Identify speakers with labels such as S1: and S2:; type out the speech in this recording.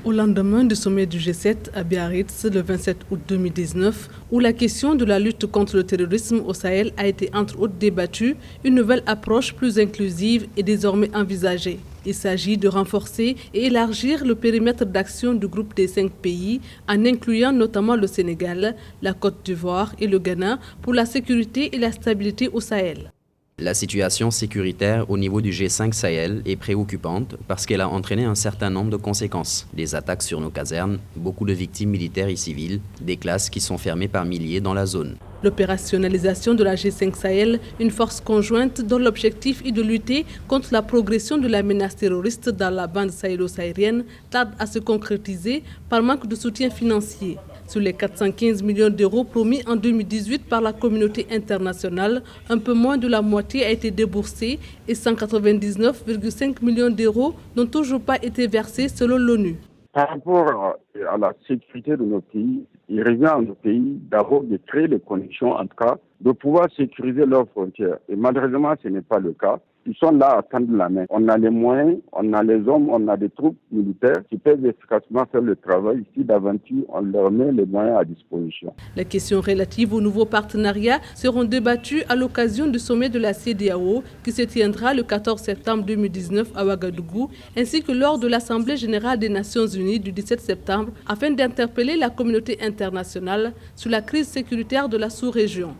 S1: Au lendemain du sommet du G7 à Biarritz le 27 août 2019, où la question de la lutte contre le terrorisme au Sahel a été entre autres débattue, une nouvelle approche plus inclusive est désormais envisagée. Il s'agit de renforcer et élargir le périmètre d'action du groupe des 5 pays en incluant notamment le Sénégal, la Côte d'Ivoire et le Ghana pour la sécurité et la stabilité au Sahel.
S2: La situation sécuritaire au niveau du G5 Sahel est préoccupante parce qu'elle a entraîné un certain nombre de conséquences. Des attaques sur nos casernes, beaucoup de victimes militaires et civiles, des classes qui sont fermées par milliers dans la zone.
S1: L'opérationnalisation de la G5 Sahel, une force conjointe dont l'objectif est de lutter contre la progression de la menace terroriste dans la bande sahélo-saharienne, tarde à se concrétiser par manque de soutien financier. Sur les 415 millions d'euros promis en 2018 par la communauté internationale, un peu moins de la moitié a été déboursée et 199,5 millions d'euros n'ont toujours pas été versés selon l'ONU.
S3: Par rapport à la sécurité de nos pays, il revient à nos pays d'abord de créer les conditions, en tout cas, de pouvoir sécuriser leurs frontières. Et malheureusement, ce n'est pas le cas. Ils sont là à tendre la main. On a les moyens, on a les hommes, on a des troupes militaires qui peuvent efficacement faire le travail. Ici, d'aventure, on leur met les moyens à disposition.
S1: Les questions relatives au nouveau partenariat seront débattues à l'occasion du sommet de la CEDEAO qui se tiendra le 14 septembre 2019 à Ouagadougou, ainsi que lors de l'Assemblée générale des Nations unies du 17 septembre, afin d'interpeller la communauté internationale sur la crise sécuritaire de la sous-région.